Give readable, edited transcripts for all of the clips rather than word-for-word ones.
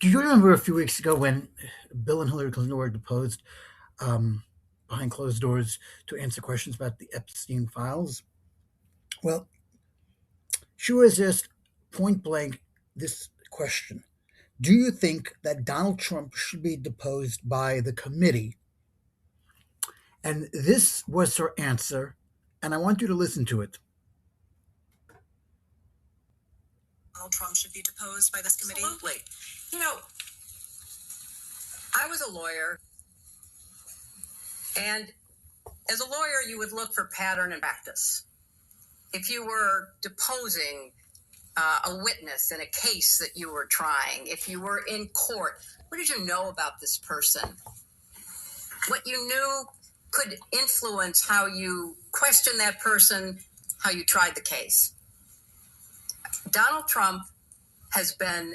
Do you remember a few weeks ago when Bill and Hillary Clinton were deposed um, behind closed doors to answer questions about the Epstein files? Well, she was asked point blank this question: do you think that Donald Trump should be deposed by the committee? And this was her answer, and I want you to listen to it. Donald Trump should be deposed by this committee? Absolutely. You know, I was a lawyer, and as a lawyer, you would look for pattern and practice. If you were deposing a witness in a case that you were trying, if you were in court, what did you know about this person? What you knew could influence how you questioned that person, how you tried the case. Donald Trump has been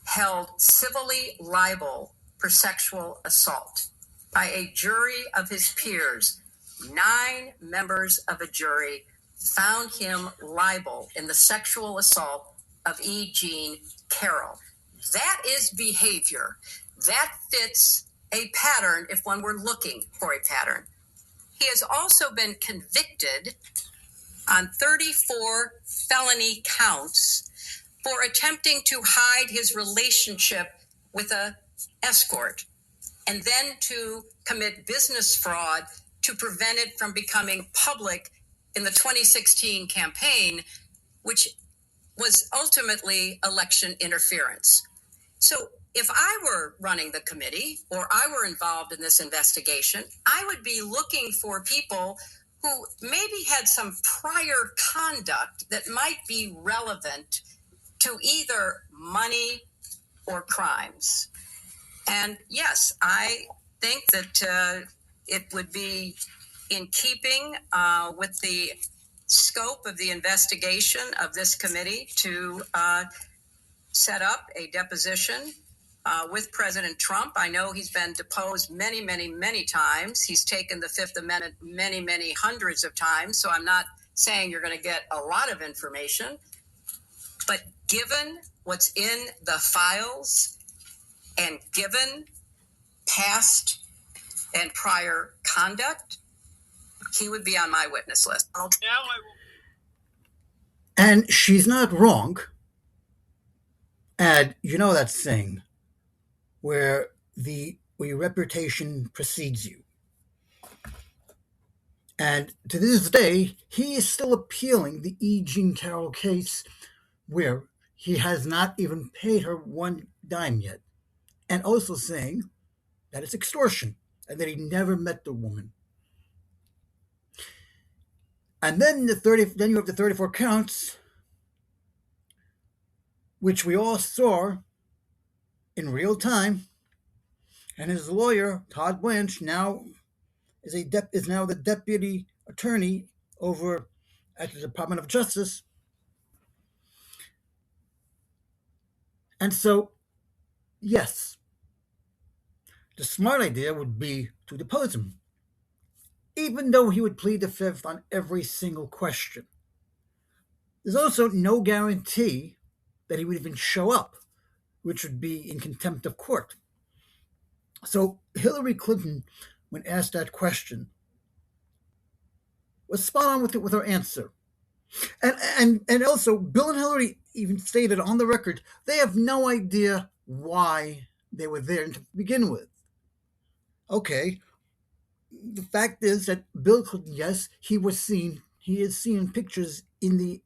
held civilly liable for sexual assault by a jury of his peers. 9 members of a jury found him liable in the sexual assault of E. Jean Carroll. That is behavior. That fits a pattern if one were looking for a pattern. He has also been convicted on 34 felony counts for attempting to hide his relationship with an escort and then to commit business fraud to prevent it from becoming public in the 2016 campaign, which was ultimately election interference. So if I were running the committee or I were involved in this investigation, I would be looking for people who maybe had some prior conduct that might be relevant to either money or crimes. And yes, I think that it would be in keeping with the scope of the investigation of this committee to set up a deposition with President Trump. I know he's been deposed many, many, many times. He's taken the Fifth Amendment many, many hundreds of times. So I'm not saying you're going to get a lot of information. But given what's in the files and given past and prior conduct, he would be on my witness list. And she's not wrong. And you know that saying where your reputation precedes you. And to this day, he is still appealing the E. Jean Carroll case where he has not even paid her one dime yet. And also saying that it's extortion and that he never met the woman. And then then you have the 34 counts, which we all saw in real time. And his lawyer, Todd Blanche, now is now the deputy attorney over at the Department of Justice. And so, yes, the smart idea would be to depose him, even though he would plead the fifth on every single question. There's also no guarantee that he would even show up, which would be in contempt of court. So Hillary Clinton, when asked that question, was spot on with her answer. And also, Bill and Hillary even stated on the record they have no idea why they were there to begin with. Okay, the fact is that Bill Clinton, yes, he is seen pictures in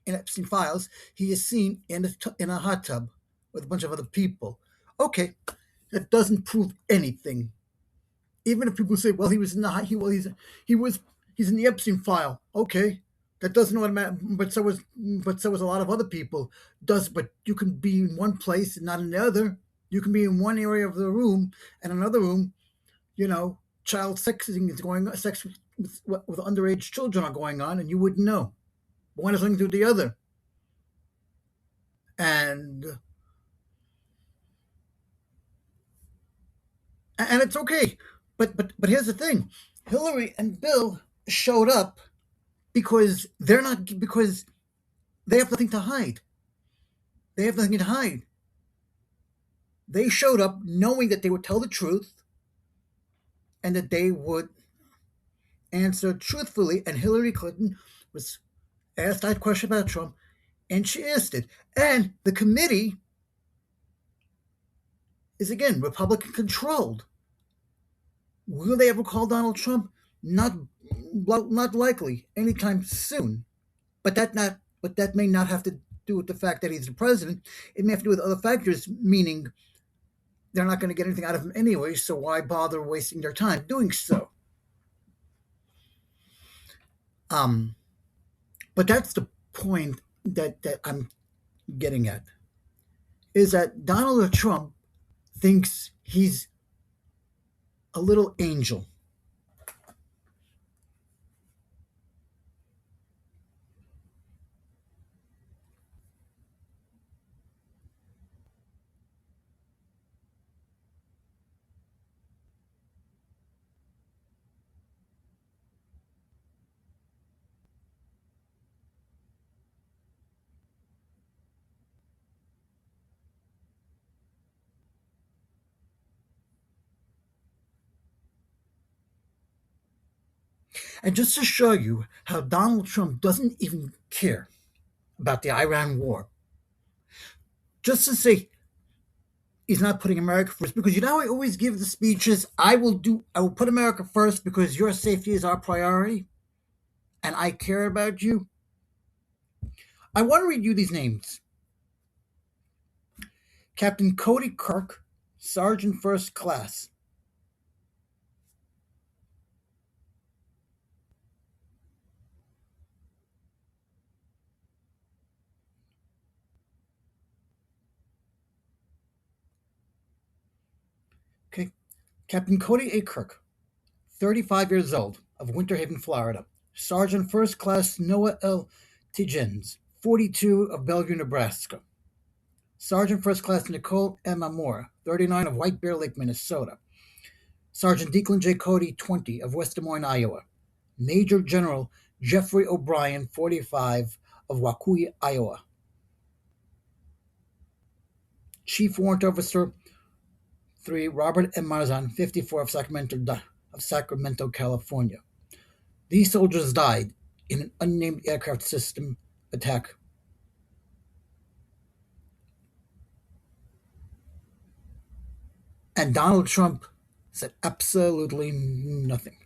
Epstein files. He is seen in a hot tub with a bunch of other people. Okay, that doesn't prove anything. Even if people say, "Well, he was in the he's in the Epstein file." Okay, that doesn't automatically. But so was a lot of other people. But you can be in one place and not in the other. You can be in one area of the room and another room. Child sexing is going on. Sex with underage children are going on, and you wouldn't know. One is linked to the other, and it's okay. But here's the thing: Hillary and Bill showed up because they have nothing to hide. They have nothing to hide. They showed up knowing that they would tell the truth and that they would answer truthfully. And Hillary Clinton was asked that question about Trump, and she answered. And the committee is, again, Republican controlled. Will they ever call Donald Trump? Not likely anytime soon. But that may not have to do with the fact that he's the president. It may have to do with other factors, meaning they're not going to get anything out of him anyway, so why bother wasting their time doing so? But that's the point that I'm getting at, is that Donald Trump thinks he's a little angel. And just to show you how Donald Trump doesn't even care about the Iran war, just to say he's not putting America first, because you know I always give the speeches, I will put America first because your safety is our priority and I care about you. I want to read you these names. Captain Cody Kirk, Sergeant First Class. Okay. Captain Cody A. Kirk, 35 years old, of Winter Haven, Florida. Sergeant First Class Noah L. Tigens, 42, of Bellevue, Nebraska. Sergeant First Class Nicole M. Amora, 39, of White Bear Lake, Minnesota. Sergeant Declan J. Cody, 20, of West Des Moines, Iowa. Major General Jeffrey O'Brien, 45, of Waukee, Iowa. Chief Warrant Officer 3, Robert M. Marzan, 54, of Sacramento, California. These soldiers died in an unnamed aircraft system attack. And Donald Trump said absolutely nothing.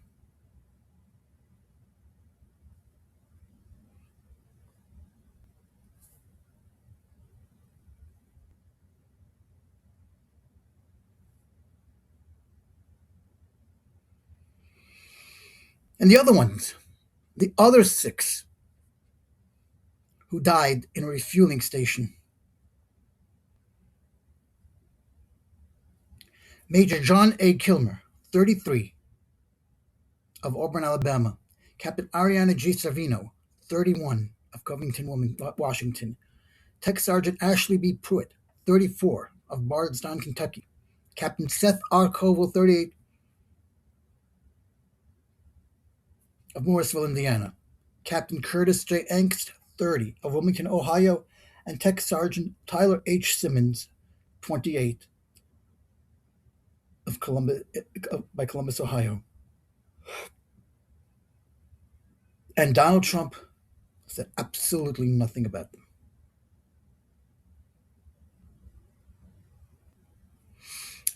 And the other ones, the other 6 who died in a refueling station. Major John A. Kilmer, 33, of Auburn, Alabama. Captain Ariana G. Savino, 31, of Covington, Washington. Tech Sergeant Ashley B. Pruitt, 34, of Bardstown, Kentucky. Captain Seth R. Koval, 38, of Morrisville, Indiana. Captain Curtis J. Angst, 30, of Wilmington, Ohio. And Tech Sergeant Tyler H. Simmons, 28, of Columbus, Ohio. And Donald Trump said absolutely nothing about them.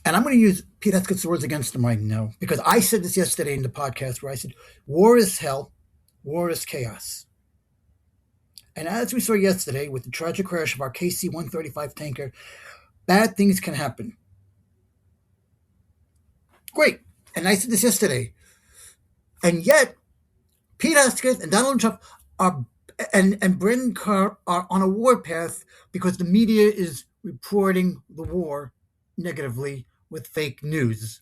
And I'm going to use Pete Hegseth's words against him right now, because I said this yesterday in the podcast where I said, war is hell, war is chaos. And as we saw yesterday with the tragic crash of our KC-135 tanker, bad things can happen. Great. And I said this yesterday. And yet, Pete Hegseth and Donald Trump and Brendan Carr are on a war path because the media is reporting the war negatively with fake news.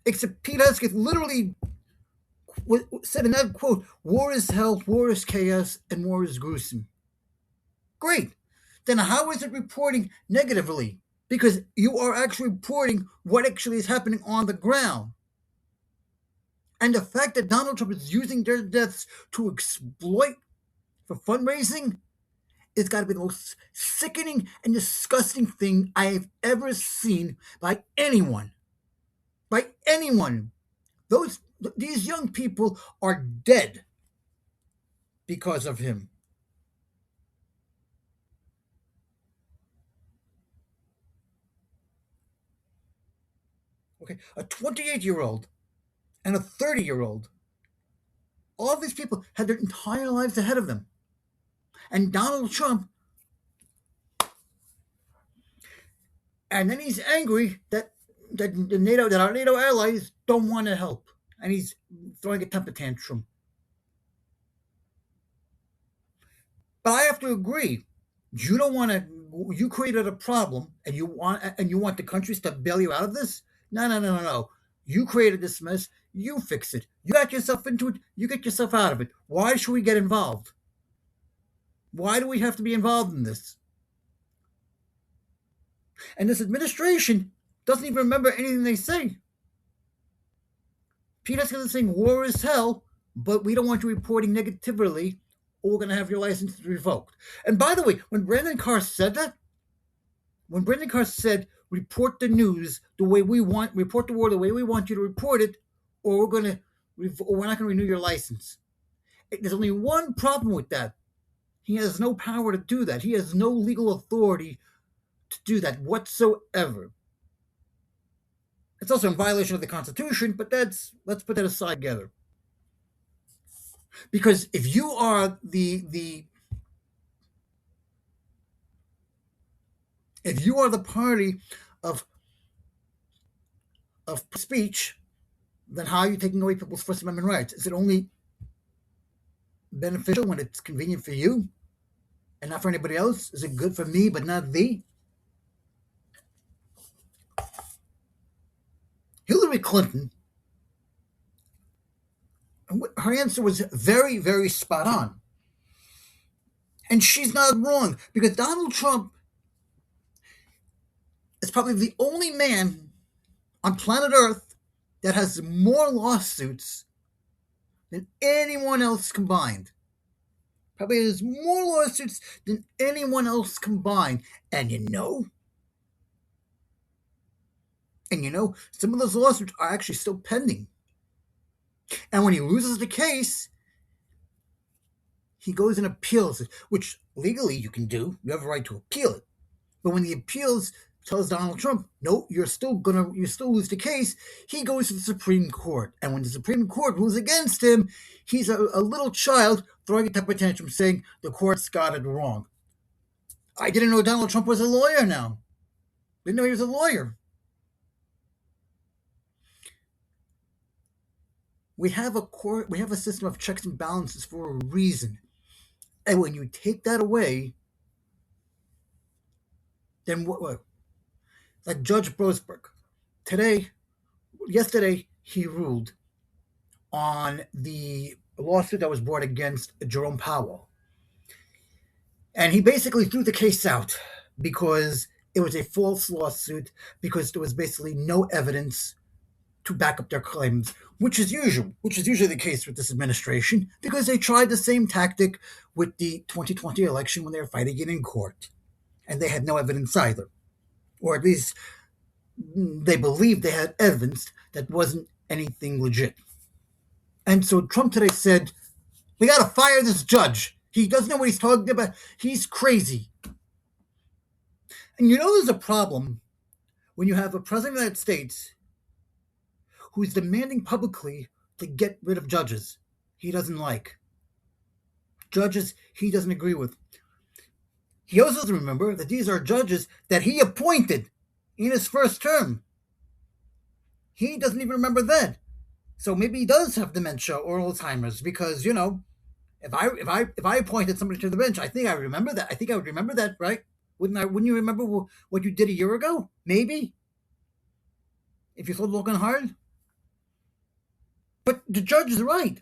Except Pete Hegseth literally said in that quote, war is hell, war is chaos, and war is gruesome. Great. Then how is it reporting negatively? Because you are actually reporting what actually is happening on the ground. And the fact that Donald Trump is using their deaths to exploit for fundraising it's got to be the most sickening and disgusting thing I have ever seen by anyone. By anyone. These young people are dead because of him. Okay, a 28-year-old and a 30-year-old. All of these people had their entire lives ahead of them. And Donald Trump, and then he's angry that our NATO allies don't want to help, and he's throwing a temper tantrum. But I have to agree. You don't want to. You created a problem, and you want the countries to bail you out of this. No. You created this mess. You fix it. You got yourself into it. You get yourself out of it. Why should we get involved? Why do we have to be involved in this? And this administration doesn't even remember anything they say. Peter's going to saying war is hell, but we don't want you reporting negatively, or we're going to have your license revoked. And by the way, when Brandon Carr said that, report the news the way we want, report the war the way we want you to report it, or we're not going to renew your license. There's only one problem with that. He has no power to do that. He has no legal authority to do that whatsoever. It's also in violation of the Constitution, but let's put that aside together. Because if you are the party of speech, then how are you taking away people's First Amendment rights? Is it only beneficial when it's convenient for you and not for anybody else? Is it good for me but not thee? Hillary Clinton, her answer was very, very spot on. And she's not wrong, because Donald Trump is probably the only man on planet Earth that has more lawsuits than anyone else combined. Probably has more lawsuits than anyone else combined. And you know, some of those lawsuits are actually still pending. And when he loses the case, he goes and appeals it, which legally you can do. You have a right to appeal it. But when the appeals tells Donald Trump, no, you still lose the case, he goes to the Supreme Court. And when the Supreme Court rules against him, he's a little child throwing a temper tantrum saying the court's got it wrong. I didn't know Donald Trump was a lawyer now. Didn't know he was a lawyer. We have a system of checks and balances for a reason. And when you take that away, then what? Like Judge Brosberg. Yesterday, he ruled on the lawsuit that was brought against Jerome Powell. And he basically threw the case out because it was a false lawsuit, because there was basically no evidence to back up their claims, which is usually the case with this administration, because they tried the same tactic with the 2020 election when they were fighting it in court. And they had no evidence either. Or at least they believed they had evidence that wasn't anything legit. And so Trump today said, we got to fire this judge. He doesn't know what he's talking about. He's crazy. And there's a problem when you have a president of the United States who's demanding publicly to get rid of judges he doesn't like. Judges he doesn't agree with. He also doesn't remember that these are judges that he appointed in his first term. He doesn't even remember that. So maybe he does have dementia or Alzheimer's, because, if I appointed somebody to the bench, I think I remember that. I think I would remember that, right? Wouldn't you remember what you did a year ago? Maybe. If you're still looking hard. But the judge is right.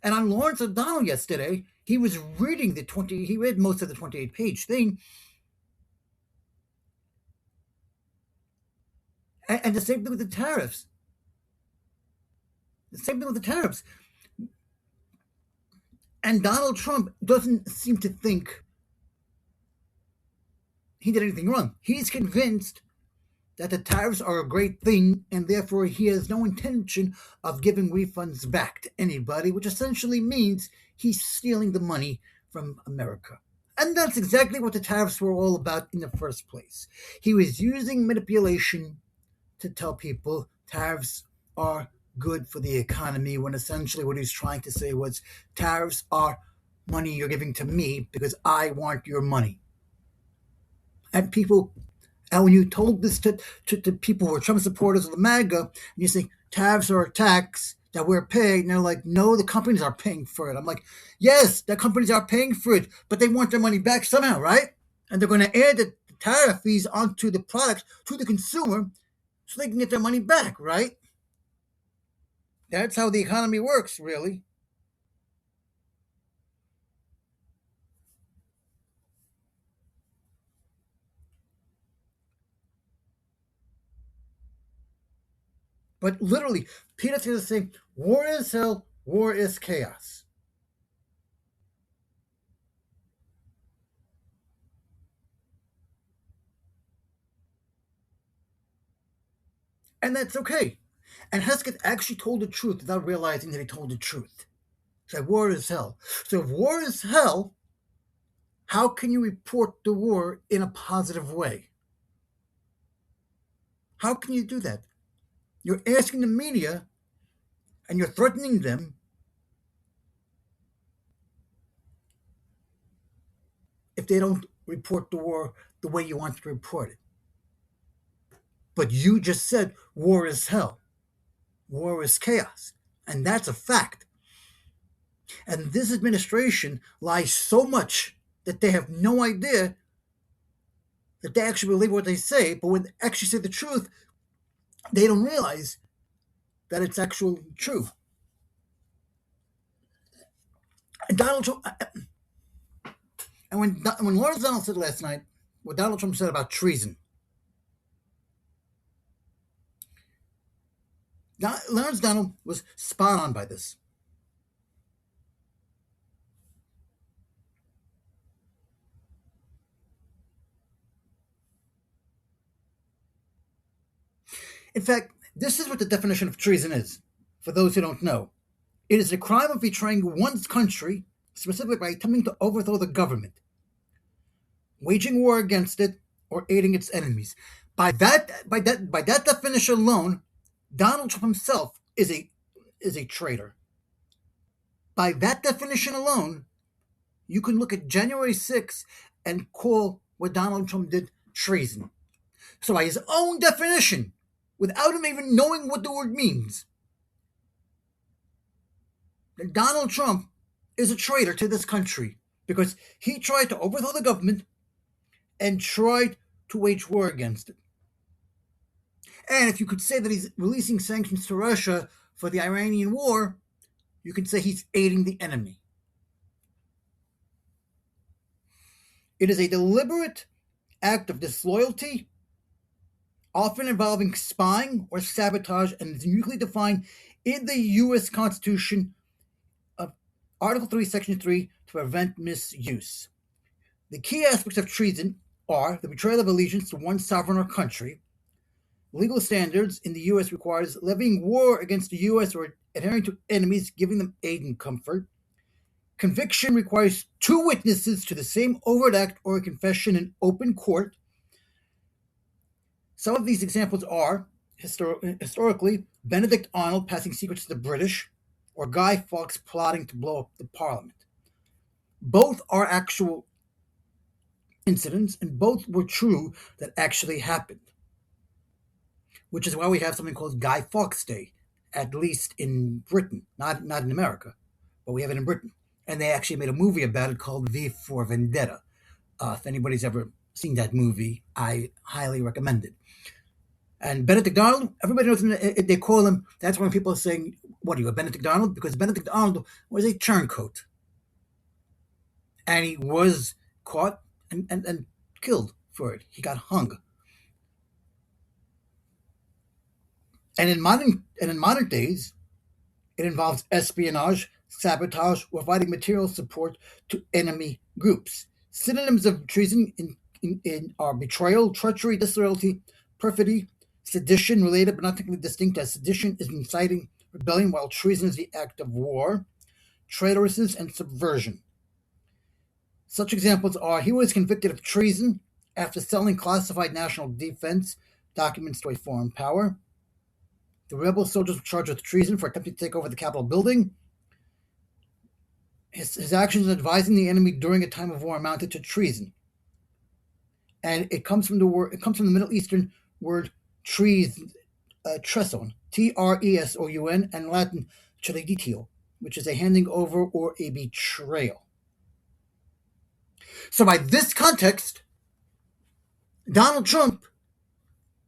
And on Lawrence O'Donnell yesterday, he was reading he read most of the 28-page thing. And the same thing with the tariffs. And Donald Trump doesn't seem to think he did anything wrong. He's convinced that the tariffs are a great thing, and therefore he has no intention of giving refunds back to anybody, which essentially means he's stealing the money from America. And that's exactly what the tariffs were all about in the first place. He was using manipulation to tell people tariffs are good for the economy, when essentially what he's trying to say was tariffs are money you're giving to me because I want your money. And when you told this to people who are Trump supporters of the MAGA, and you say tariffs are a tax that we're paying, and they're like, no, the companies are paying for it. I'm like, yes, the companies are paying for it, but they want their money back somehow, right? And they're going to add the tariff fees onto the product to the consumer so they can get their money back, right? That's how the economy works, really. But literally, Peter's going to say, war is hell, war is chaos. And that's okay. And Hesketh actually told the truth without realizing that he told the truth. He said, war is hell. So if war is hell, how can you report the war in a positive way? How can you do that? You're asking the media and you're threatening them if they don't report the war the way you want to report it. But you just said war is hell. War is chaos. And that's a fact. And this administration lies so much that they have no idea that they actually believe what they say, but when they actually say the truth, they don't realize that it's actually true. And Donald Trump, and when Lawrence Donald said last night what Donald Trump said about treason, Lawrence Donald was spot on by this. In fact, this is what the definition of treason is, for those who don't know. It is a crime of betraying one's country, specifically by attempting to overthrow the government, waging war against it, or aiding its enemies. By that definition alone, Donald Trump himself is a traitor. By that definition alone, you can look at January 6th and call what Donald Trump did treason. So by his own definition, without him even knowing what the word means, Donald Trump is a traitor to this country because he tried to overthrow the government and tried to wage war against it. And if you could say that he's releasing sanctions to Russia for the Iranian war, you can say he's aiding the enemy. It is a deliberate act of disloyalty, often involving spying or sabotage, and is uniquely defined in the U.S. Constitution of Article 3, Section 3, to prevent misuse. The key aspects of treason are the betrayal of allegiance to one sovereign or country. Legal standards in the U.S. requires levying war against the U.S. or adhering to enemies, giving them aid and comfort. Conviction requires two witnesses to the same overt act or a confession in open court. Some of these examples are, historically, Benedict Arnold passing secrets to the British, or Guy Fawkes plotting to blow up the Parliament. Both are actual incidents, and both were true that actually happened. Which is why we have something called Guy Fawkes Day, at least in Britain, not in America, but we have it in Britain. And they actually made a movie about it called V for Vendetta. If anybody's ever seen that movie, I highly recommend it. And Benedict Arnold, everybody knows him, they call him, that's when people are saying, what are you, a Benedict Arnold? Because Benedict Arnold was a turncoat. And he was caught and killed for it. He got hung. And in modern days, it involves espionage, sabotage, or providing material support to enemy groups. Synonyms of treason are betrayal, treachery, disloyalty, perfidy, sedition, related but not technically distinct, as sedition is inciting rebellion, while treason is the act of war, traitorousness, and subversion. Such examples are: he was convicted of treason after selling classified national defense documents to a foreign power. The rebel soldiers were charged with treason for attempting to take over the Capitol building. His actions in advising the enemy during a time of war amounted to treason. And it comes from the Middle Eastern word treason, Treson, and Latin traditio, which is a handing over or a betrayal. So by this context, Donald Trump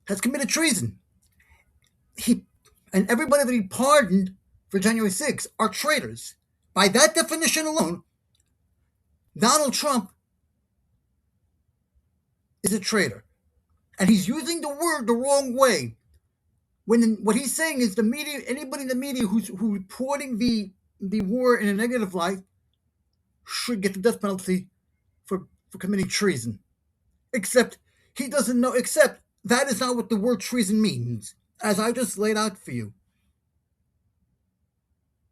has committed treason. And everybody that he pardoned for January 6th are traitors. By that definition alone, Donald Trump is a traitor. And he's using the word the wrong way. What he's saying is the media, anybody in the media who's reporting the war in a negative light should get the death penalty for committing treason. Except he doesn't know, except that is not what the word treason means, as I just laid out for you.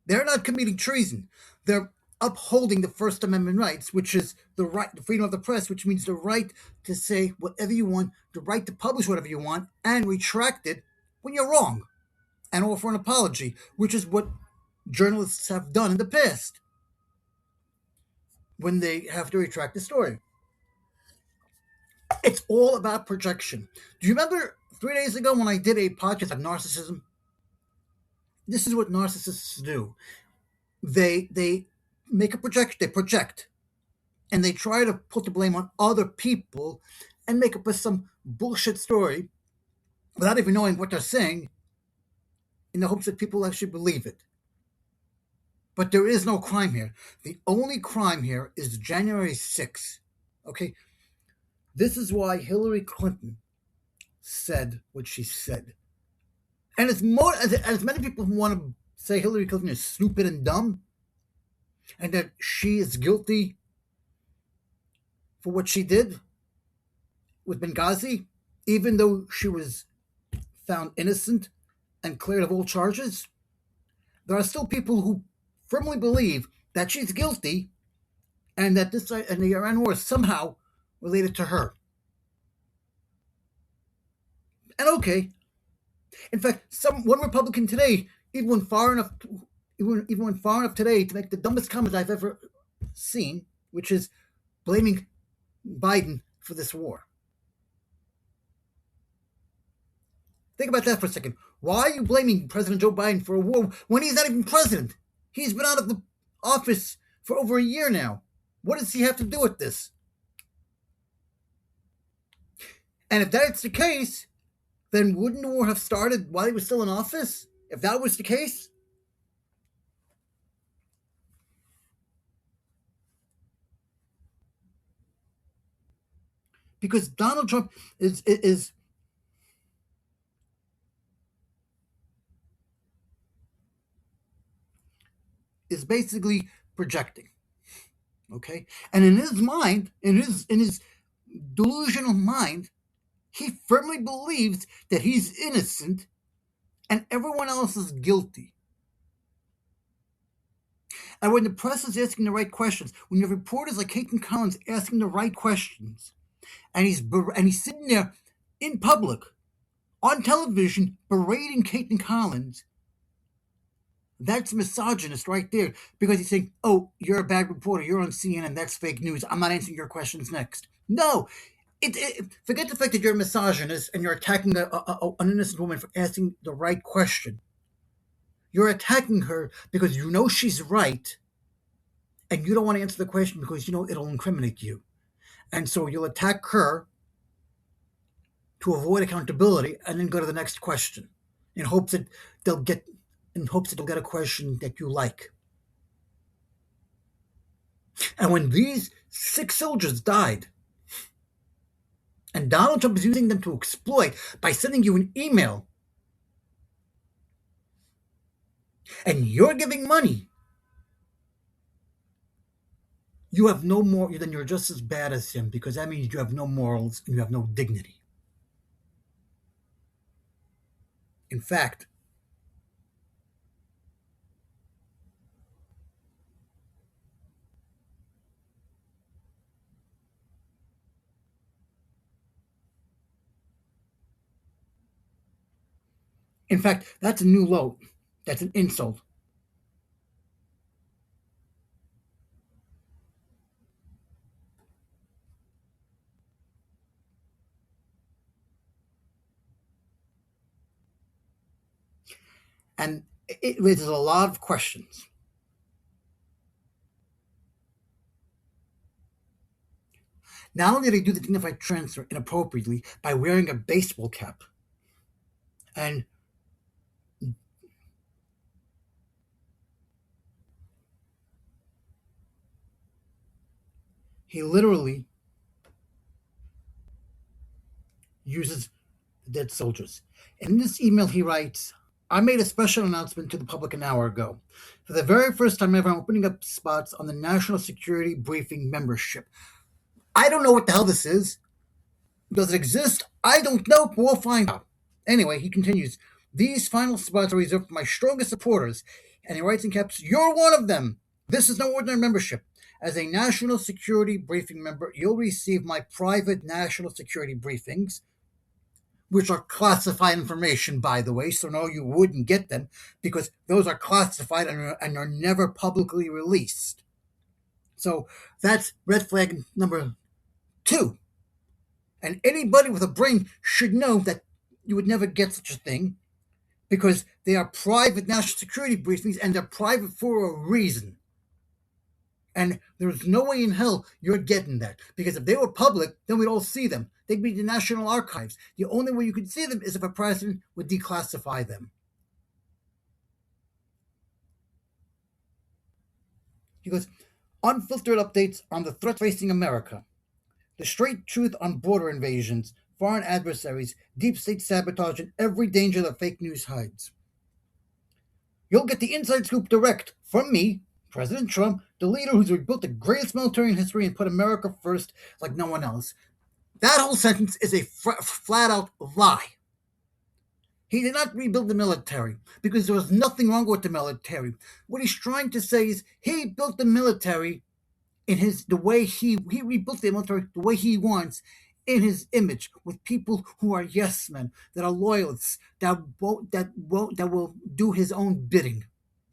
They're not committing treason. They're upholding the First Amendment rights, which is the right, the freedom of the press, which means the right to say whatever you want, the right to publish whatever you want, and retract it when you're wrong, and offer an apology, which is what journalists have done in the past when they have to retract the story. It's all about projection. Do you remember 3 days ago when I did a podcast on narcissism? This is what narcissists do. They make a projection, they project, and they try to put the blame on other people and make up some bullshit story without even knowing what they're saying, in the hopes that people actually believe it. But there is no crime here. The only crime here is January 6th. Okay? This is why Hillary Clinton said what she said. And as many people who want to say Hillary Clinton is stupid and dumb, and that she is guilty for what she did with Benghazi, even though she was found innocent and cleared of all charges, there are still people who firmly believe that she's guilty and that the Iran war is somehow related to her. And okay, in fact, one Republican today even went far enough today to make the dumbest comment I've ever seen, which is blaming Biden for this war. Think about that for a second. Why are you blaming President Joe Biden for a war when he's not even president? He's been out of the office for over a year now. What does he have to do with this? And if that's the case, then wouldn't the war have started while he was still in office? If that was the case? Because Donald Trump is basically projecting. Okay? And in his mind, in his delusional mind, he firmly believes that he's innocent and everyone else is guilty. And when the press is asking the right questions, when you have reporters like Caitlin Collins asking the right questions, and he's sitting there in public, on television, berating Caitlin Collins, that's misogynist right there, because he's saying, oh, you're a bad reporter, you're on CNN, that's fake news, I'm not answering your questions next. No, forget the fact that you're a misogynist and you're attacking an innocent woman for asking the right question. You're attacking her because you know she's right, and you don't want to answer the question because you know it'll incriminate you. And so you'll attack her to avoid accountability and then go to the next question in hopes that they'll get a question that you like. And when these 6 soldiers died, and Donald Trump is using them to exploit by sending you an email, and you're giving money you have no more, then you're just as bad as him, because that means you have no morals and you have no dignity. In fact, that's a new low. That's an insult. And it raises a lot of questions. Not only did he do the dignified transfer inappropriately by wearing a baseball cap, and he literally uses the dead soldiers. In this email, he writes, I made a special announcement to the public an hour ago. For the very first time ever, I'm opening up spots on the National Security Briefing membership. I don't know what the hell this is. Does it exist? I don't know, but we'll find out. Anyway, he continues, these final spots are reserved for my strongest supporters. And he writes in caps, you're one of them. This is no ordinary membership. As a National Security Briefing member, you'll receive my private national security briefings, which are classified information, by the way, so no, you wouldn't get them, because those are classified and are never publicly released. So that's red flag number 2. And anybody with a brain should know that you would never get such a thing, because they are private national security briefings, and they're private for a reason. And there's no way in hell you're getting that. Because if they were public, then we'd all see them. They'd be in the National Archives. The only way you could see them is if a president would declassify them. He goes, unfiltered updates on the threats facing America. The straight truth on border invasions, foreign adversaries, deep state sabotage, and every danger that fake news hides. You'll get the inside scoop direct from me, President Trump, the leader who's rebuilt the greatest military in history and put America first like no one else. That whole sentence is a flat-out lie. He did not rebuild the military because there was nothing wrong with the military. What he's trying to say is he built the military in the way he rebuilt the military the way he wants, in his image, with people who are yes men, that are loyalists, that will do his own bidding.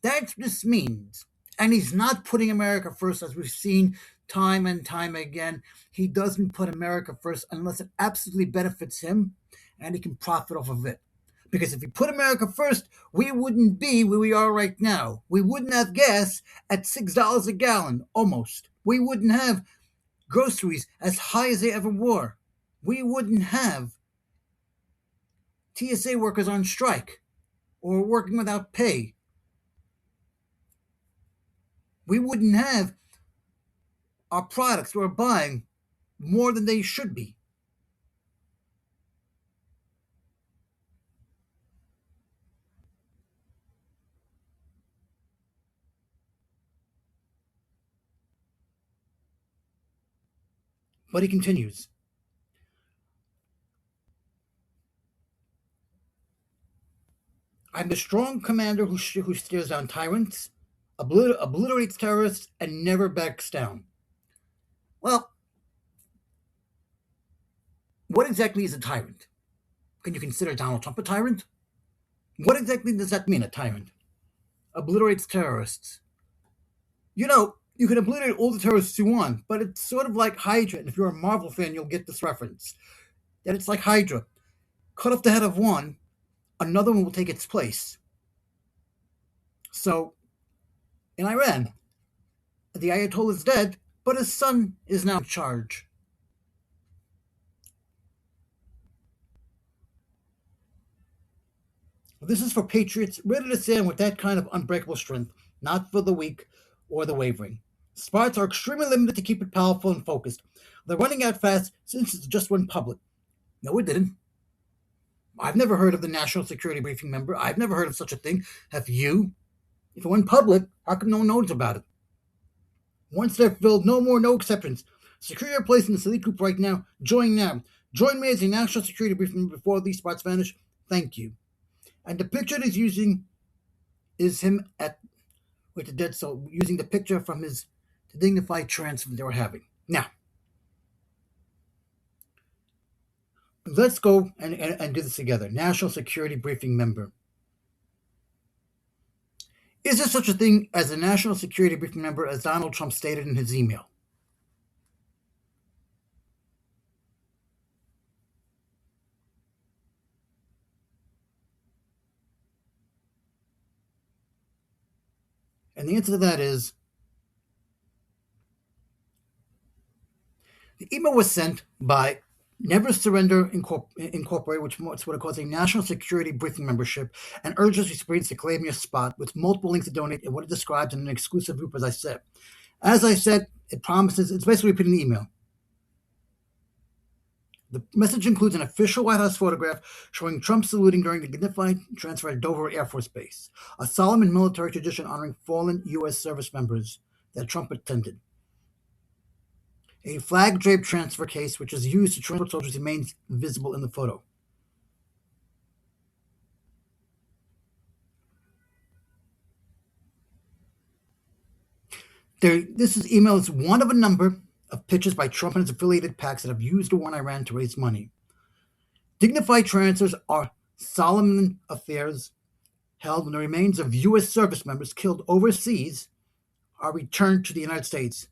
That's what this means. And he's not putting America first, as we've seen time and time again. He doesn't put America first unless it absolutely benefits him and he can profit off of it. Because if he put America first, we wouldn't be where we are right now. We wouldn't have gas at $6 a gallon, almost. We wouldn't have groceries as high as they ever were. We wouldn't have TSA workers on strike or working without pay. We wouldn't have our products we're buying more than they should be. But he continues. I'm the strong commander who stares down tyrants, obliterates terrorists, and never backs down. Well, what exactly is a tyrant? Can you consider Donald Trump a tyrant? What exactly does that mean, a tyrant? Obliterates terrorists. You can obliterate all the terrorists you want, but it's sort of like Hydra, and if you're a Marvel fan, you'll get this reference. That it's like Hydra. Cut off the head of one, another one will take its place. So, in Iran, the Ayatollah is dead, but his son is now in charge. This is for patriots ready to stand with that kind of unbreakable strength, not for the weak or the wavering. Spots are extremely limited to keep it powerful and focused. They're running out fast since it just went public. No, it didn't. I've never heard of the National Security Briefing member. I've never heard of such a thing. Have you? If it went public, how come no one knows about it? Once they're filled, no more, no exceptions. Secure your place in the elite group right now. Join now. Join me as a national security briefing before these spots vanish. Thank you. And the picture that he's using is him with the dead soul, using the picture from his dignified transfer they were having. Now, let's go and do this together. National security briefing member. Is there such a thing as a national security briefing member, as Donald Trump stated in his email? And the answer to that is the email was sent by Never Surrender Incorporated, which is what it calls a national security briefing membership, and urges recipients to claim your spot with multiple links to donate and what it describes in an exclusive group, as I said. As I said, it promises, it's basically repeating the email. The message includes an official White House photograph showing Trump saluting during the dignified transfer at Dover Air Force Base, a solemn and military tradition honoring fallen U.S. service members that Trump attended. A flag-draped transfer case, which is used to transport soldiers, remains visible in the photo. This email is one of a number of pictures by Trump and his affiliated PACs that have used the war in Iran to raise money. Dignified transfers are solemn affairs held when the remains of U.S. service members killed overseas are returned to the United States.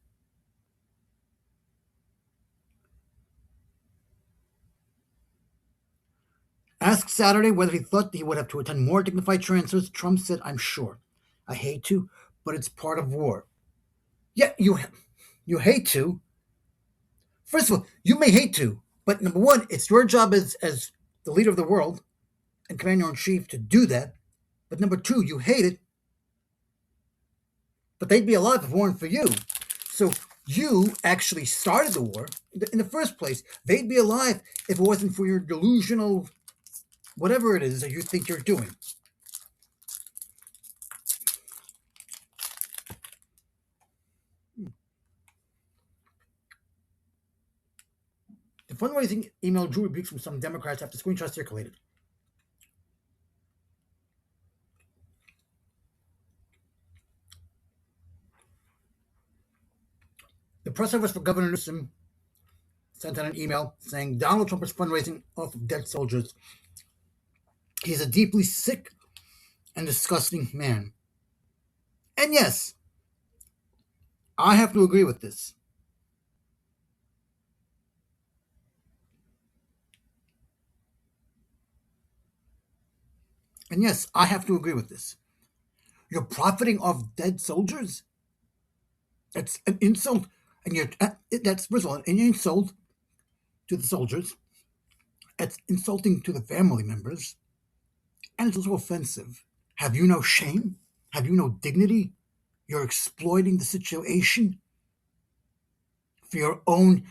Asked Saturday whether he thought he would have to attend more dignified transfers, Trump said, "I'm sure. I hate to, but it's part of war." Yeah, you hate to. First of all, you may hate to, but number one, it's your job as the leader of the world and commander-in-chief to do that. But number two, you hate it, but they'd be alive if it weren't for you. So you actually started the war in the first place. They'd be alive if it wasn't for your delusional whatever it is that you think you're doing. The fundraising email drew rebukes from some Democrats after screenshots circulated. The press office for Governor Newsom sent out an email saying Donald Trump is fundraising off of dead soldiers. He's a deeply sick and disgusting man. And yes, I have to agree with this. And yes, I have to agree with this. You're profiting off dead soldiers? That's an insult. And that's, first of all, an insult to the soldiers. It's insulting to the family members. And it's also offensive. Have you no shame? Have you no dignity? You're exploiting the situation for your own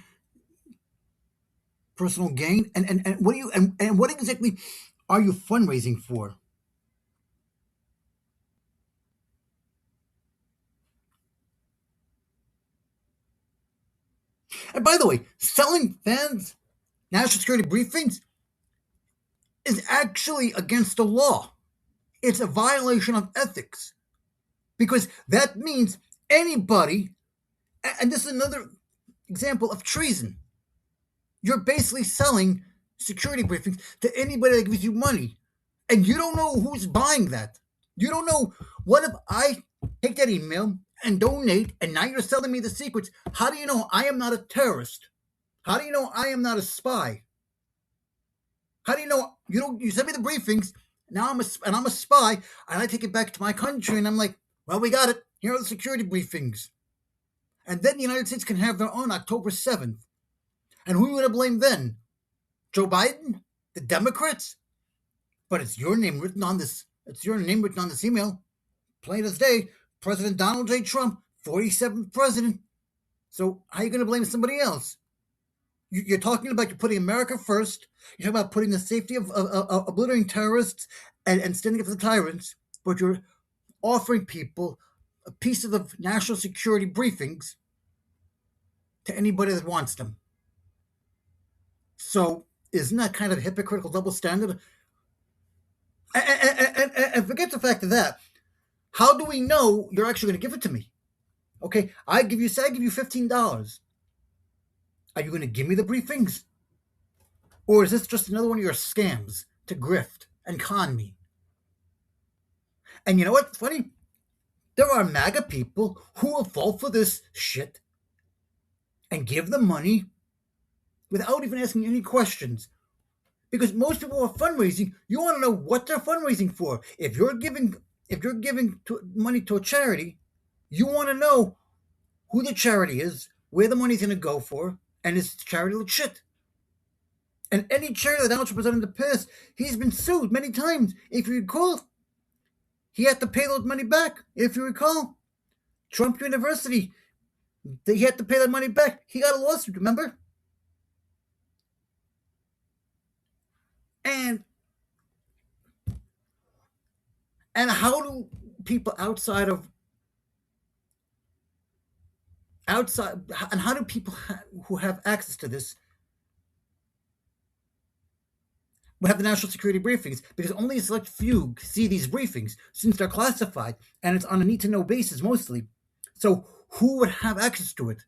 personal gain. And what do you and what exactly are you fundraising for? And by the way, selling fans national security briefings is actually against the law. It's a violation of ethics because that means anybody, and this is another example of treason. You're basically selling security briefings to anybody that gives you money, and you don't know who's buying that. You don't know, what if I take that email and donate, and now you're selling me the secrets? How do you know I am not a terrorist? How do you know I am not a spy? How do you know you send me the briefings? Now I'm a spy, and I take it back to my country, and I'm like, well, we got it. Here are the security briefings, and then the United States can have their own October 7th. And who would have blamed then? Joe Biden, the Democrats. But it's your name written on this. It's your name written on this email, plain as day. President Donald J. Trump, 47th president. So how are you going to blame somebody else? You're talking about you're putting America first. You're talking about putting the safety of obliterating terrorists and standing up for the tyrants. But you're offering people pieces of national security briefings to anybody that wants them. So isn't that kind of a hypocritical double standard? And forget the fact of that. How do we know you're actually going to give it to me? Okay, I give you $15. Are you going to give me the briefings? Or is this just another one of your scams to grift and con me? And you know what's funny? There are MAGA people who will fall for this shit and give them money without even asking any questions. Because most people are fundraising. You want to know what they're fundraising for. If you're giving money to a charity, you want to know who the charity is, where the money's going to go for, and is the charity legit. And any charity that Donald Trump presented in the past, he's been sued many times. If you recall, he had to pay those money back. If you recall, Trump University, he had to pay that money back. He got a lawsuit, remember? And how do people and how do people who have access to this would have the national security briefings? Because only a select few see these briefings since they're classified and it's on a need-to-know basis mostly. So who would have access to it?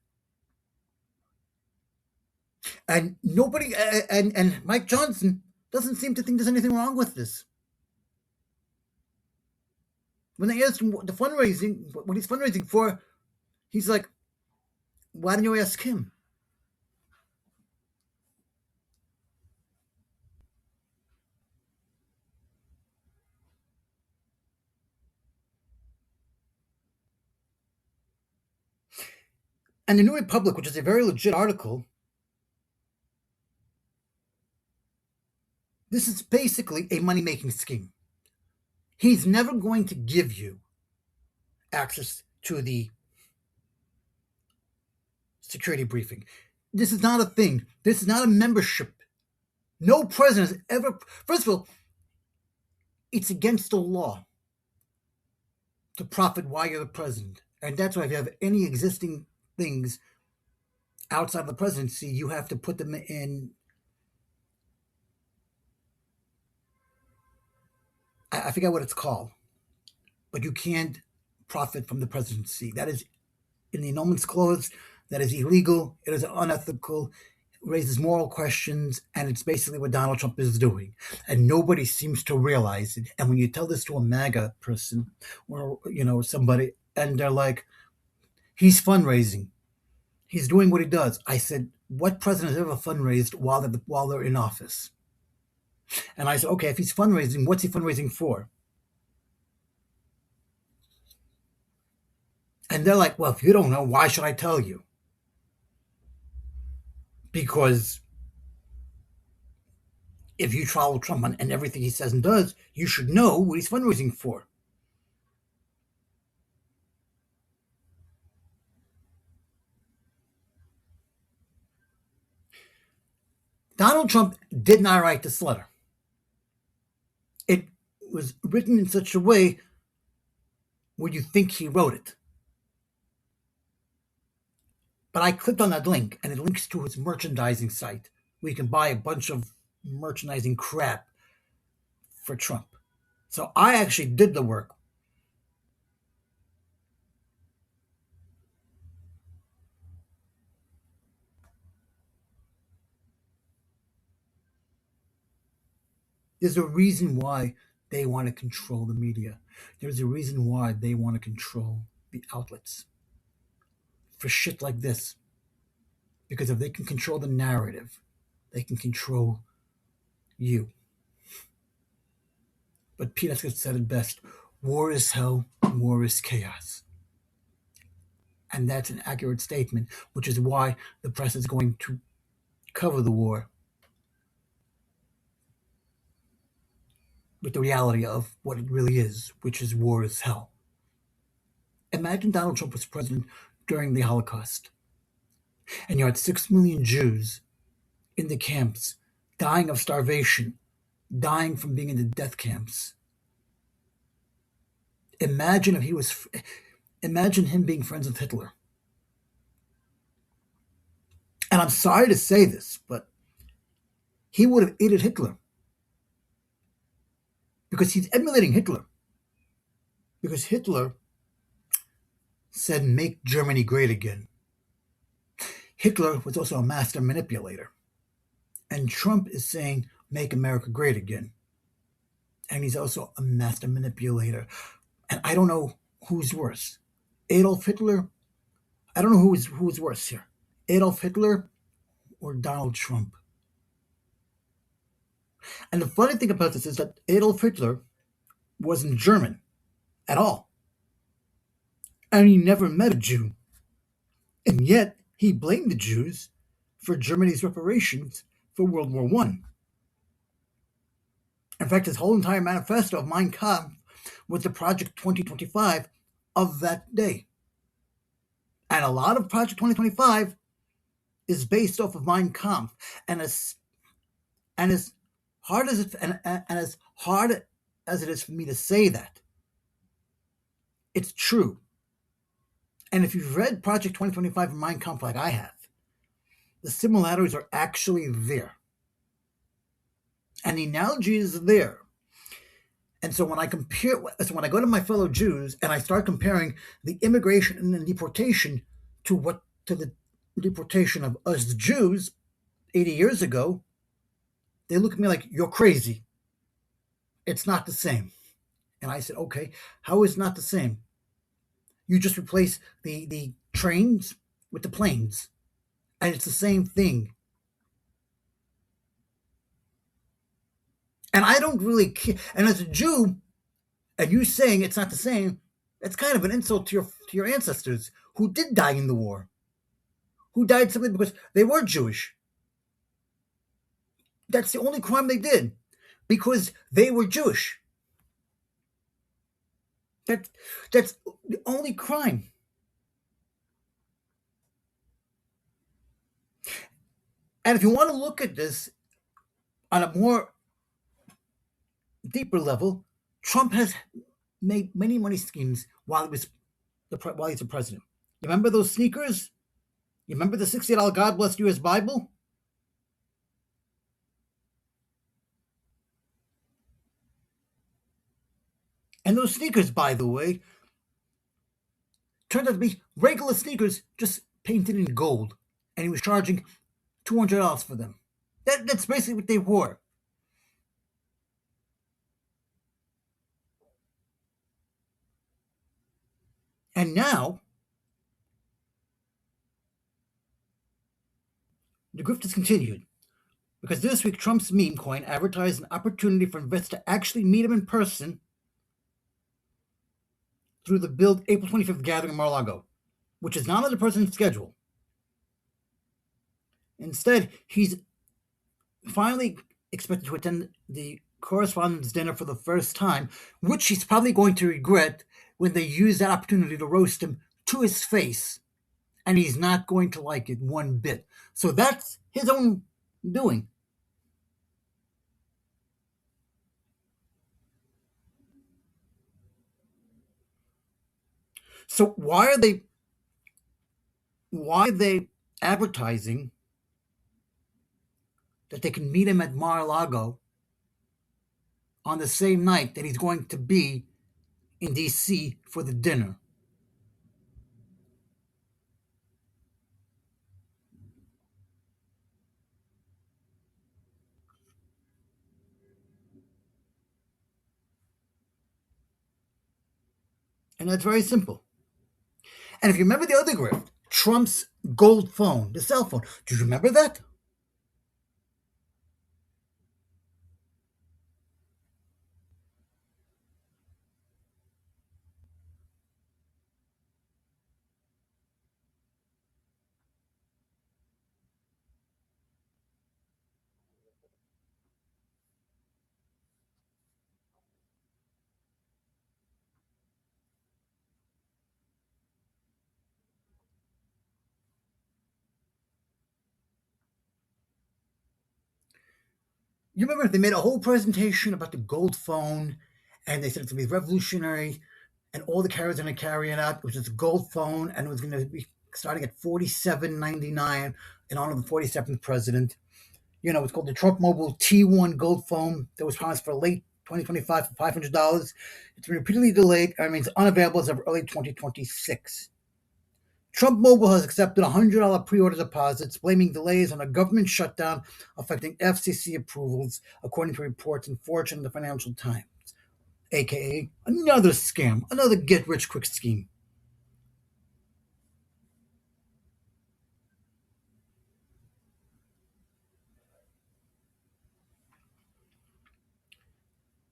And nobody, and Mike Johnson doesn't seem to think there's anything wrong with this. When they asked him what he's fundraising for, he's like, why didn't you ask him? And the New Republic, which is a very legit article, this is basically a money-making scheme. He's never going to give you access to the security briefing. This is not a thing. This is not a membership. No president has ever... First of all, it's against the law to profit while you're the president. And that's why if you have any existing things outside of the presidency, you have to put them in... I forget what it's called. But you can't profit from the presidency. That is in the annulments clause. That is illegal. It is unethical. It raises moral questions. And it's basically what Donald Trump is doing. And nobody seems to realize it. And when you tell this to a MAGA person or, somebody, and they're like, he's fundraising. He's doing what he does. I said, what president has ever fundraised while they're in office? And I said, okay, if he's fundraising, what's he fundraising for? And they're like, well, if you don't know, why should I tell you? Because if you follow Trump and everything he says and does, you should know what he's fundraising for. Donald Trump did not write this letter. It was written in such a way where you think he wrote it. But I clicked on that link, and it links to his merchandising site, where you can buy a bunch of merchandising crap for Trump. So I actually did the work. There's a reason why they want to control the media. There's a reason why they want to control the outlets for shit like this. Because if they can control the narrative, they can control you. But Pete Escott said it best. War is hell, war is chaos. And that's an accurate statement, which is why the press is going to cover the war with the reality of what it really is, which is war is hell. Imagine Donald Trump was president during the Holocaust, and you had 6 million Jews in the camps, dying of starvation, dying from being in the death camps. Imagine Imagine him being friends with Hitler. And I'm sorry to say this, but he would have aided Hitler. Because he's emulating Hitler. Because Hitler said, "Make Germany great again." Hitler was also a master manipulator. And Trump is saying, "Make America great again." And he's also a master manipulator. And I don't know who's worse. Adolf Hitler? I don't know who's worse here. Adolf Hitler or Donald Trump? And the funny thing about this is that Adolf Hitler wasn't German at all. And he never met a Jew. And yet, he blamed the Jews for Germany's reparations for World War I. In fact, his whole entire manifesto of Mein Kampf was the Project 2025 of that day. And a lot of Project 2025 is based off of Mein Kampf. And as hard as it is for me to say that, it's true. And if you've read Project 2025 and Mein Kampf like I have, the similarities are actually there. And the analogies are there. And so when I go to my fellow Jews and I start comparing the immigration and the deportation to the deportation of us the Jews 80 years ago, they look at me like, "You're crazy. It's not the same." And I said, "Okay, how is it not the same? You just replace the trains with the planes, and it's the same thing." And I don't really care. And as a Jew, and you saying it's not the same, that's kind of an insult to your ancestors who did die in the war, who died simply because they were Jewish. That's the only crime they did, because they were Jewish. That's the only crime. And if you want to look at this on a more deeper level, Trump has made many money schemes while he's the president. You remember those sneakers? You remember the $60 God Bless U.S. Bible? And those sneakers, by the way, turned out to be regular sneakers just painted in gold. And he was charging $200 for them. That's basically what they wore. And now, the grift has continued. Because this week, Trump's meme coin advertised an opportunity for investors to actually meet him in person through the Build April 25th gathering in Mar-a-Lago, which is not on the president's schedule. Instead, he's finally expected to attend the correspondence dinner for the first time, which he's probably going to regret when they use that opportunity to roast him to his face, and he's not going to like it one bit. So that's his own doing. So why are they advertising that they can meet him at Mar-a-Lago on the same night that he's going to be in D.C. for the dinner? And that's very simple. And if you remember the other grift, Trump's gold phone, the cell phone, do you remember that? You remember they made a whole presentation about the gold phone, and they said it's going to be revolutionary, and all the carriers are going to carry it out. It was this gold phone, and it was going to be starting at $47.99 in honor of the 47th president. It's called the Trump Mobile T1 Gold Phone that was promised for late 2025 for $500. It's been repeatedly delayed and remains unavailable as of early 2026. Trump Mobile has accepted $100 pre-order deposits, blaming delays on a government shutdown affecting FCC approvals, according to reports in Fortune and the Financial Times, aka another scam, another get-rich-quick scheme.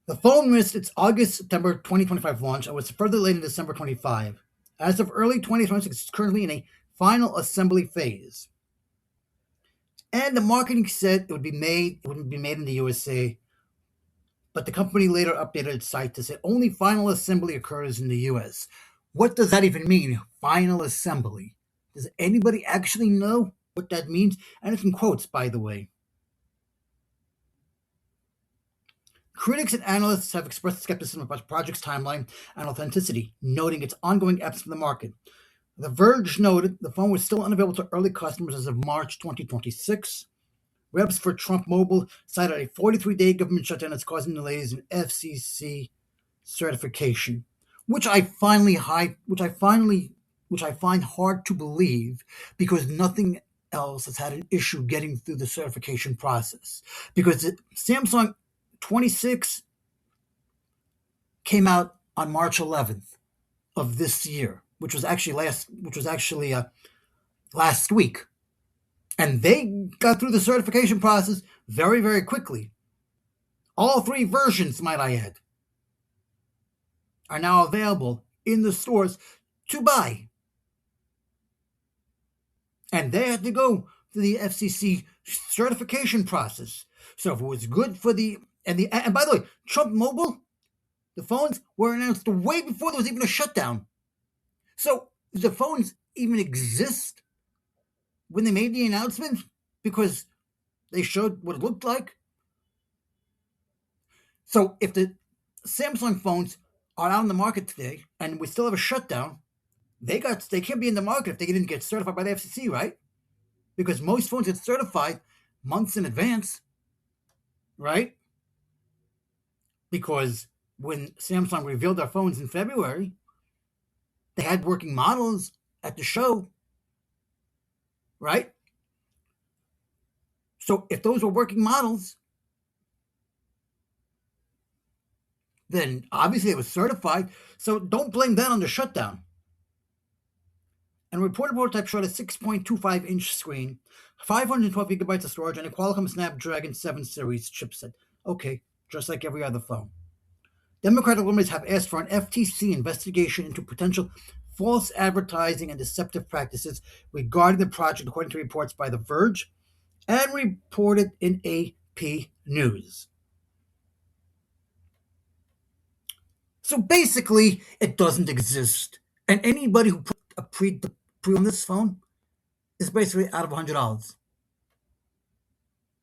The phone missed its August-September 2025 launch and was further delayed in December 25. As of early 2026, it's currently in a final assembly phase. And the marketing said it wouldn't be made in the USA, but the company later updated its site to say only final assembly occurs in the US. What does that even mean, final assembly? Does anybody actually know what that means? And it's in quotes, by the way. Critics and analysts have expressed skepticism about the project's timeline and authenticity, noting its ongoing absence from the market. The Verge noted the phone was still unavailable to early customers as of March 2026. Reps for Trump Mobile cited a 43-day government shutdown that's causing delays in FCC certification, which I find hard to believe because nothing else has had an issue getting through the certification process. Because the Samsung 26 came out on March 11th of this year, which was actually last week. And they got through the certification process very, very quickly. All 3 versions, might I add, are now available in the stores to buy. And they had to go through the FCC certification process. So if it was good for and by the way, Trump Mobile, the phones were announced way before there was even a shutdown. So the phones even exist when they made the announcement because they showed what it looked like. So if the Samsung phones are out in the market today and we still have a shutdown, they can't be in the market if they didn't get certified by the FCC, right? Because most phones get certified months in advance, right? Because when Samsung revealed their phones in February, they had working models at the show, right? So if those were working models, then obviously it was certified. So don't blame that on the shutdown. And reported prototype showed a 6.25-inch screen, 512 gigabytes of storage, and a Qualcomm Snapdragon 7 series chipset. Okay, just like every other phone. Democratic lawmakers have asked for an FTC investigation into potential false advertising and deceptive practices regarding the project, according to reports by The Verge and reported in AP News. So basically, it doesn't exist. And anybody who put a pre on this phone is basically out of $100.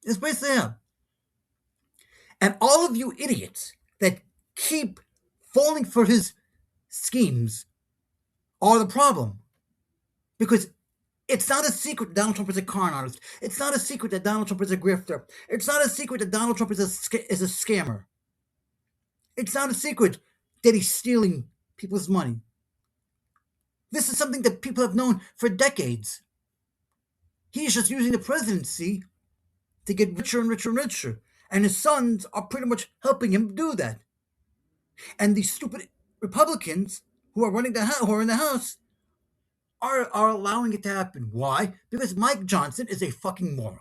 It's basically out. And all of you idiots that keep falling for his schemes are the problem. Because it's not a secret that Donald Trump is a con artist. It's not a secret that Donald Trump is a grifter. It's not a secret that Donald Trump is a scammer. It's not a secret that he's stealing people's money. This is something that people have known for decades. He's just using the presidency to get richer and richer and richer. And his sons are pretty much helping him do that. And these stupid Republicans who are in the House are allowing it to happen. Why? Because Mike Johnson is a fucking moron.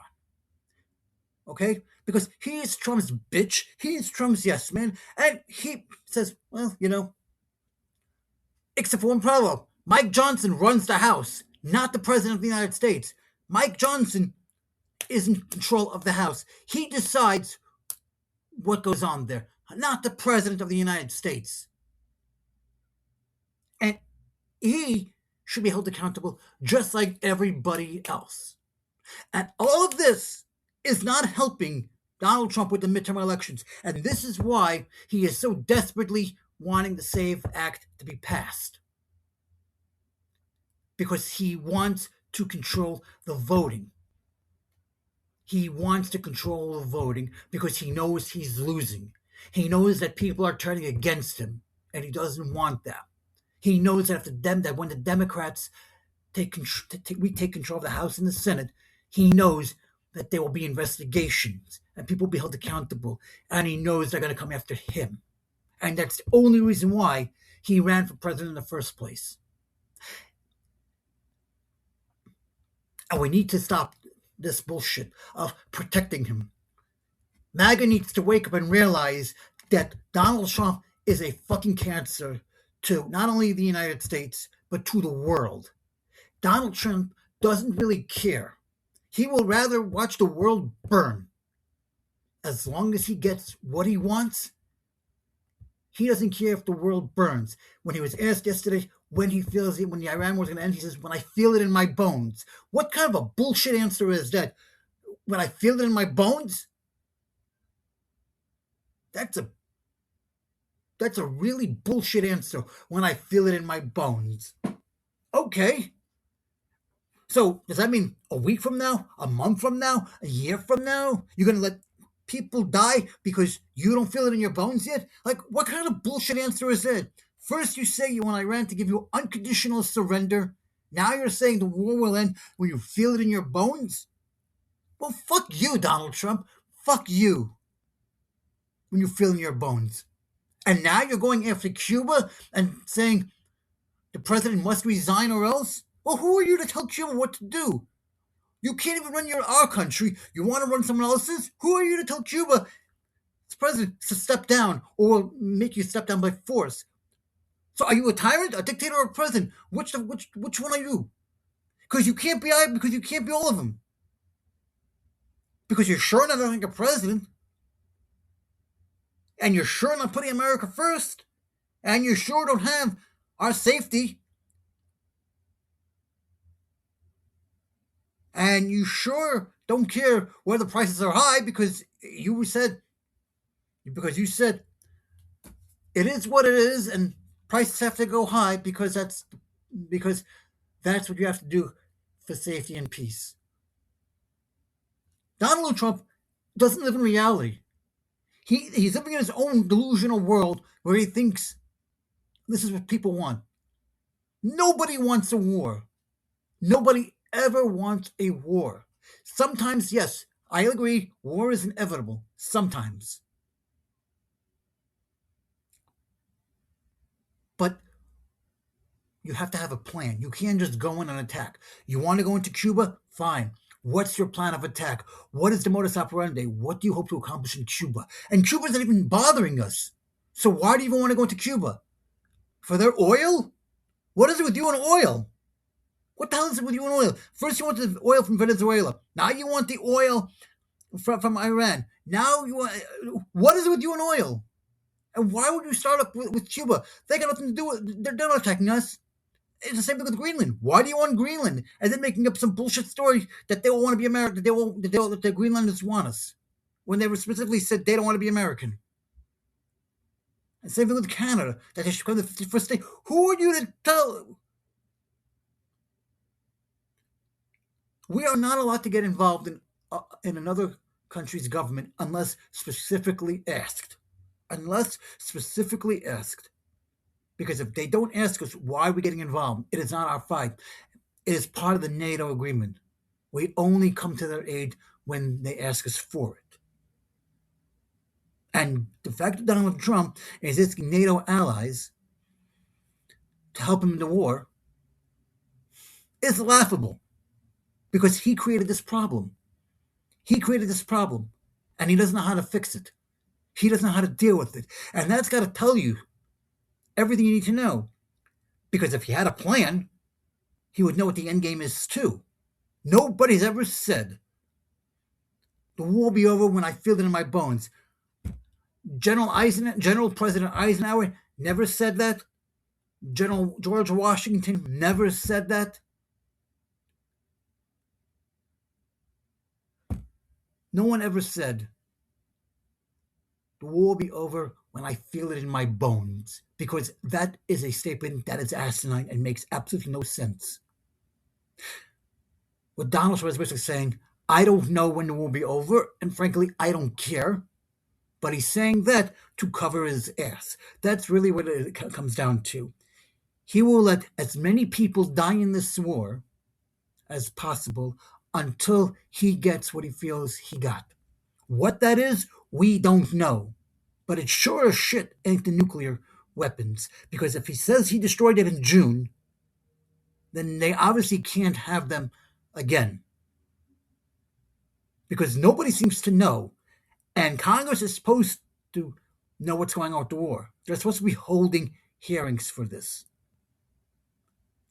Okay? Because he is Trump's bitch. He is Trump's yes man. And he says, well, except for one problem. Mike Johnson runs the House, not the President of the United States. Mike Johnson is in control of the House. He decides what goes on there, not the President of the United States. And he should be held accountable just like everybody else. And all of this is not helping Donald Trump with the midterm elections. And this is why he is so desperately wanting the SAVE Act to be passed because he wants to control the voting. He wants to control the voting because he knows he's losing. He knows that people are turning against him, and he doesn't want that. He knows that that when the Democrats take control of the House and the Senate, he knows that there will be investigations and people will be held accountable, and he knows they're going to come after him. And that's the only reason why he ran for president in the first place. And we need to stop this bullshit of protecting him. MAGA needs to wake up and realize that Donald Trump is a fucking cancer to not only the United States, but to the world. Donald Trump doesn't really care. He will rather watch the world burn. As long as he gets what he wants, he doesn't care if the world burns. When he was asked yesterday when he feels it, when the Iran war is going to end, he says, when I feel it in my bones. What kind of a bullshit answer is that? When I feel it in my bones? That's a really bullshit answer. When I feel it in my bones. Okay. So does that mean a week from now, a month from now, a year from now, you're going to let people die because you don't feel it in your bones yet? Like, what kind of bullshit answer is that? First you say you want Iran to give you unconditional surrender. Now you're saying the war will end when you feel it in your bones? Well, fuck you, Donald Trump. Fuck you. When you feel it in your bones. And now you're going after Cuba and saying the president must resign or else? Well, who are you to tell Cuba what to do? You can't even run our country. You want to run someone else's? Who are you to tell Cuba, its president, to step down or make you step down by force? So are you a tyrant, a dictator, or a president? Which one are you? Because you can't be all of them. Because you're sure not having a president. And you're sure not putting America first. And you sure don't have our safety. And you sure don't care whether prices are high because you said it is what it is and prices have to go high because that's what you have to do for safety and peace. Donald Trump doesn't live in reality. He's living in his own delusional world where he thinks this is what people want. Nobody wants a war. Nobody ever wants a war. Sometimes, yes, I agree, war is inevitable. Sometimes. But you have to have a plan. You can't just go in and attack. You want to go into Cuba? Fine. What's your plan of attack? What is the modus operandi? What do you hope to accomplish in Cuba? And Cuba's not even bothering us. So why do you even want to go into Cuba? For their oil? What is it with you and oil? What the hell is it with you and oil? First you want the oil from Venezuela. Now you want the oil from Iran. Now you want... What is it with you and oil? And why would you start up with Cuba? They got nothing to do with... They're not attacking us. It's the same thing with Greenland. Why do you want Greenland? And then making up some bullshit story that they all want to be American, that the Greenlanders want us, when they were specifically said they don't want to be American. And same thing with Canada, that they should come to the 51st state. Who are you to tell? We are not allowed to get involved in another country's government unless specifically asked. Unless specifically asked. Because if they don't ask us why we're getting involved, it is not our fight. It is part of the NATO agreement. We only come to their aid when they ask us for it. And the fact that Donald Trump is asking NATO allies to help him in the war is laughable. Because he created this problem. He created this problem. And he doesn't know how to fix it. He doesn't know how to deal with it. And that's got to tell you everything you need to know. Because if he had a plan, he would know what the end game is too. Nobody's ever said, the war will be over when I feel it in my bones. General President Eisenhower never said that. General George Washington never said that. No one ever said the war will be over when I feel it in my bones, because that is a statement that is asinine and makes absolutely no sense. What Donald Trump is basically saying, I don't know when it will be over, and frankly, I don't care. But he's saying that to cover his ass. That's really what it comes down to. He will let as many people die in this war as possible until he gets what he feels he got. What that is, we don't know. But it sure as shit ain't the nuclear weapons. Because if he says he destroyed it in June, then they obviously can't have them again. Because nobody seems to know. And Congress is supposed to know what's going on with the war. They're supposed to be holding hearings for this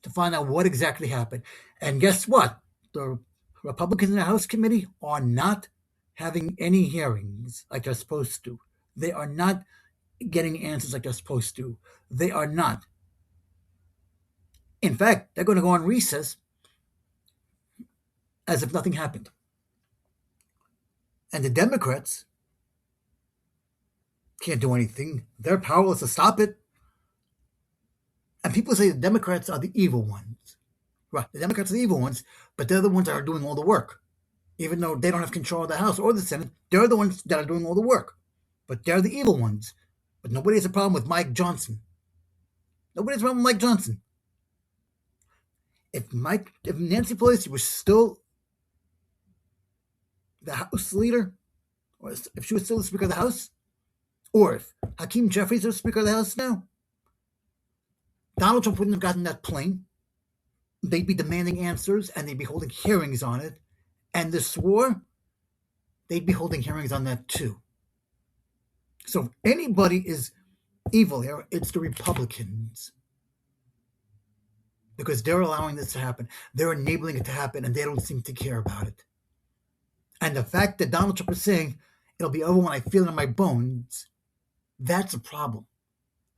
to find out what exactly happened. And guess what? The Republicans in the House Committee are not having any hearings like they're supposed to. They are not getting answers like they're supposed to. They are not. In fact, they're going to go on recess as if nothing happened. And the Democrats can't do anything. They're powerless to stop it. And people say the Democrats are the evil ones. Right, the Democrats are the evil ones, but they're the ones that are doing all the work. Even though they don't have control of the House or the Senate, they're the ones that are doing all the work. But they're the evil ones. But nobody has a problem with Mike Johnson. Nobody has a problem with Mike Johnson. If Nancy Pelosi was still the House leader, or if she was still the Speaker of the House, or if Hakeem Jeffries is the Speaker of the House now, Donald Trump wouldn't have gotten that plane. They'd be demanding answers, and they'd be holding hearings on it. And this war, they'd be holding hearings on that too. So if anybody is evil here, it's the Republicans. Because they're allowing this to happen. They're enabling it to happen, and they don't seem to care about it. And the fact that Donald Trump is saying, it'll be over when I feel it in my bones, that's a problem.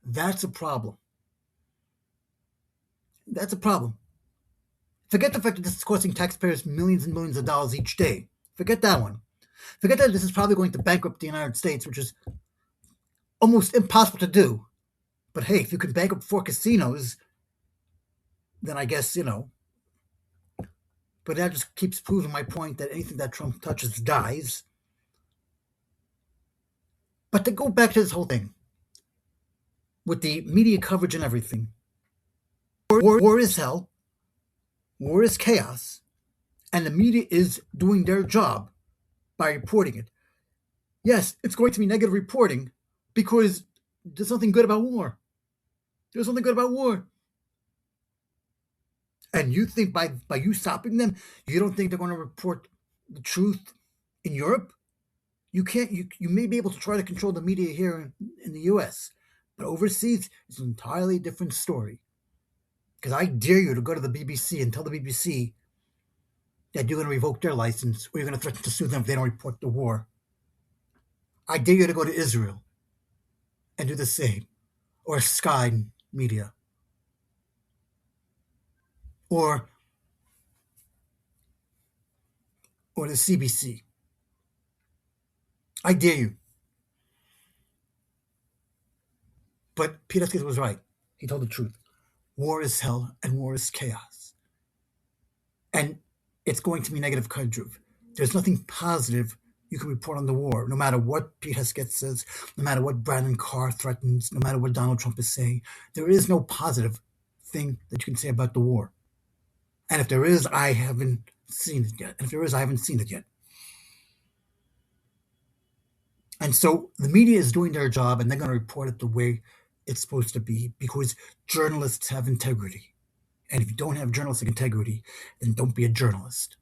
That's a problem. That's a problem. Forget the fact that this is costing taxpayers millions and millions of dollars each day. Forget that one. Forget that this is probably going to bankrupt the United States, which is almost impossible to do. But hey, if you can bankrupt 4 casinos, then I guess, But that just keeps proving my point that anything that Trump touches dies. But to go back to this whole thing, with the media coverage and everything, war is hell, war is chaos, and the media is doing their job by reporting it. Yes, it's going to be negative reporting because there's nothing good about war. There's nothing good about war. And you think by you stopping them, you don't think they're going to report the truth in Europe? You can't. You may be able to try to control the media here in the U.S., but overseas, it's an entirely different story. Because I dare you to go to the BBC and tell the BBC that you're going to revoke their license or you're going to threaten to sue them if they don't report the war. I dare you to go to Israel and do the same, or Sky Media, or the CBC. I dare you. But Peter Skid was right. He told the truth. War is hell and war is chaos. And it's going to be negative coverage. There's nothing positive you can report on the war, no matter what Pete Hesketh says, no matter what Brandon Carr threatens, no matter what Donald Trump is saying. There is no positive thing that you can say about the war. And if there is, I haven't seen it yet. And if there is, I haven't seen it yet. And so the media is doing their job, and they're going to report it the way it's supposed to be because journalists have integrity. And if you don't have journalistic integrity, then don't be a journalist.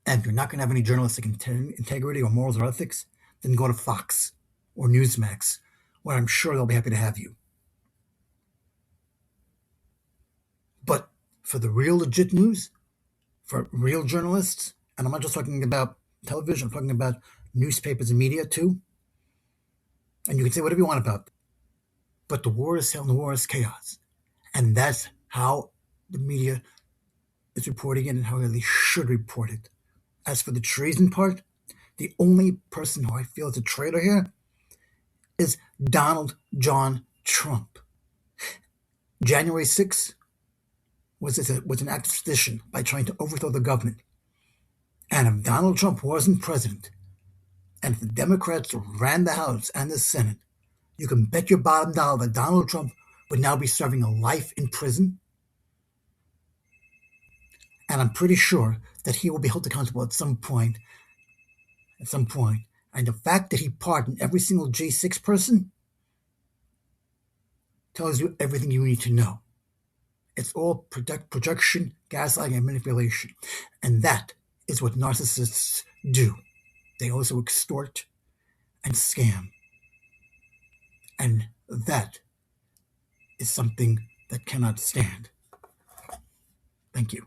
And if you're not going to have any journalistic integrity or morals or ethics, then go to Fox or Newsmax, where I'm sure they'll be happy to have you. But for the real legit news, for real journalists, and I'm not just talking about television, I'm talking about newspapers and media too, and you can say whatever you want about it, but the war is hell and the war is chaos. And that's how the media is reporting it and how they should report it. As for the treason part, the only person who I feel is a traitor here is Donald John Trump. January 6th was an act of sedition by trying to overthrow the government. And if Donald Trump wasn't president, and if the Democrats ran the House and the Senate, you can bet your bottom dollar that Donald Trump would now be serving a life in prison. And I'm pretty sure that he will be held accountable at some point. And the fact that he pardoned every single J6 person tells you everything you need to know. It's all projection, gaslighting, and manipulation. And that is what narcissists do. They also extort and scam. And that is something that cannot stand. Thank you.